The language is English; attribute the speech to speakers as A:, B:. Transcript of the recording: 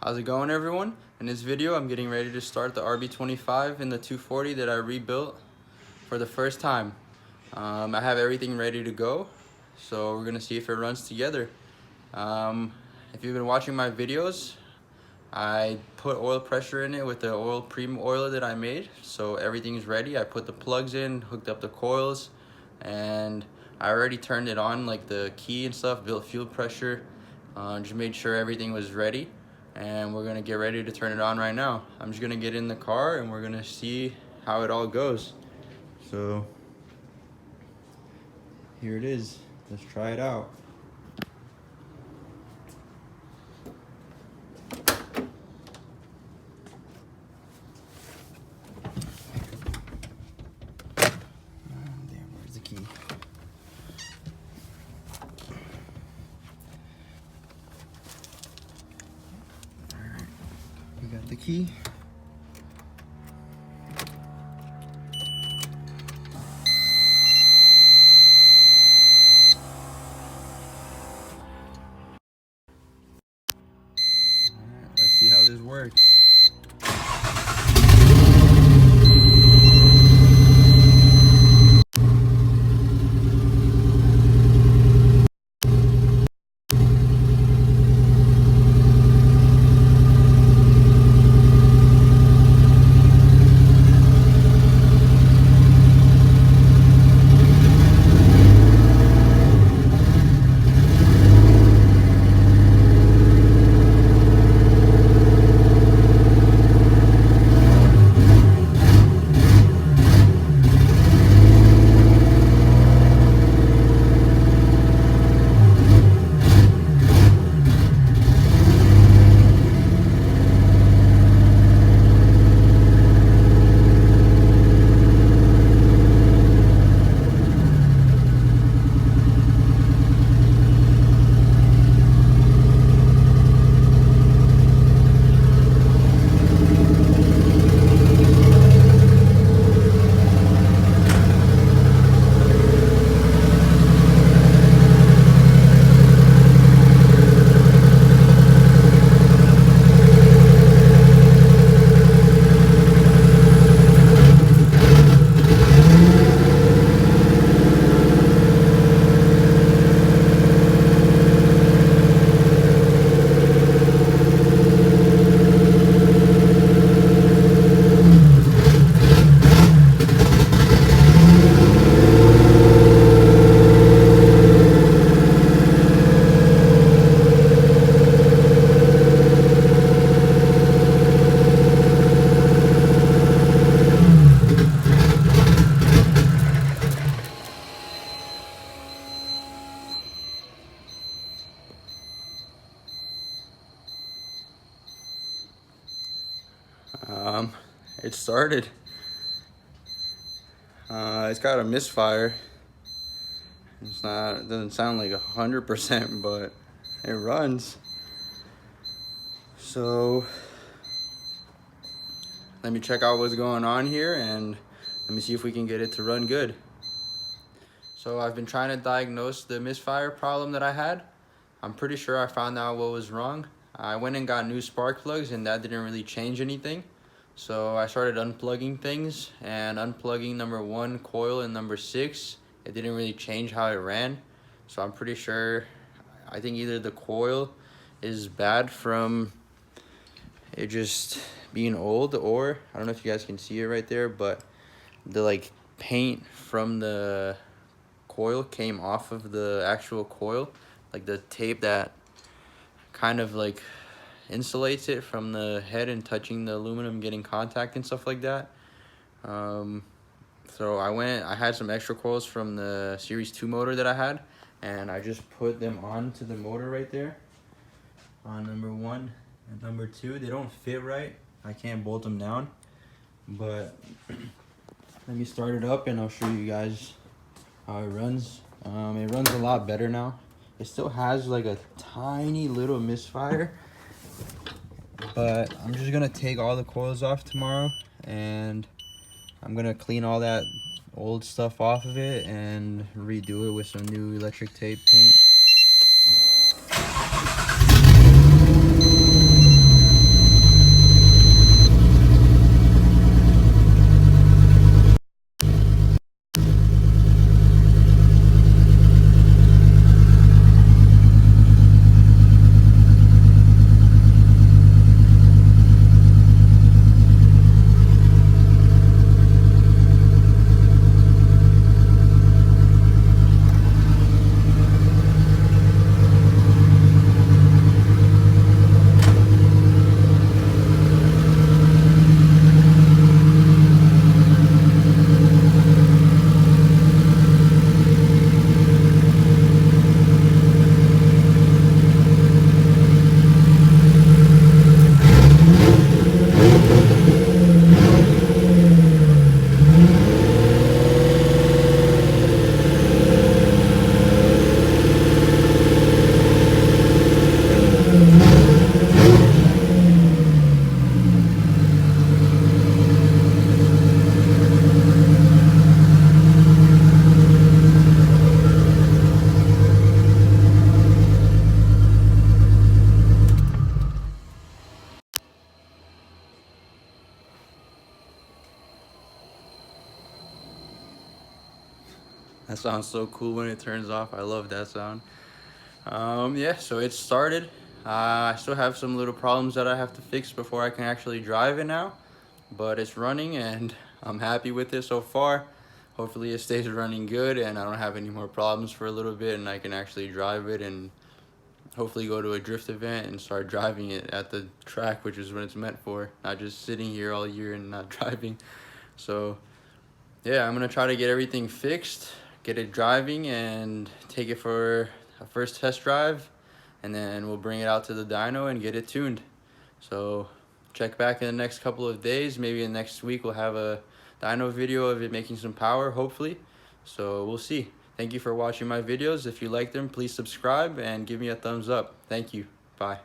A: How's it going, everyone? In this video I'm getting ready to start the Rb25 in the 240 that I rebuilt for the first time. I have everything ready to go, so we're gonna see if it runs together. If you've been watching my videos, I put oil pressure in it with the oil premium oiler that I made, so everything's ready. I put the plugs in, hooked up the coils, and I already turned it on, like the key and stuff, built fuel pressure, just made sure everything was ready. And we're gonna get ready to turn it on right now. I'm just gonna get in the car and we're gonna see how it all goes. So here it is. Let's try it out. Damn, where's the key? We got the key. Alright, let's see how this works. It started. It's got a misfire. It doesn't sound like 100%, but it runs. So let me check out what's going on here and let me see if we can get it to run good. So I've been trying to diagnose the misfire problem that I had. I'm pretty sure I found out what was wrong. I went and got new spark plugs and that didn't really change anything. So I started unplugging things, and unplugging number 1 coil and number 6, it didn't really change how it ran. So I'm pretty sure, I think either the coil is bad from it just being old, or I don't know if you guys can see it right there, but the paint from the coil came off of the actual coil, like the tape that kind of insulates it from the head and touching the aluminum, getting contact and stuff like that. So I had some extra coils from the Series 2 motor that I had, and I just put them onto the motor right there on number 1 and number 2. They don't fit right. I can't bolt them down, but let me start it up and I'll show you guys how it runs. It runs a lot better now. It still has like a tiny little misfire, but I'm just gonna take all the coils off tomorrow and I'm gonna clean all that old stuff off of it and redo it with some new electric tape paint. That sounds so cool when it turns off. I love that sound. Yeah, so it started. I still have some little problems that I have to fix before I can actually drive it now, but it's running and I'm happy with it so far. Hopefully it stays running good and I don't have any more problems for a little bit and I can actually drive it and hopefully go to a drift event and start driving it at the track, which is what it's meant for, not just sitting here all year and not driving. So yeah, I'm gonna try to get everything fixed, get it driving, and take it for a first test drive, and then we'll bring it out to the dyno and get it tuned. So check back in the next couple of days. Maybe in next week we'll have a dyno video of it making some power, hopefully. So we'll see. Thank you for watching my videos. If you like them, please subscribe and give me a thumbs up. Thank you. Bye.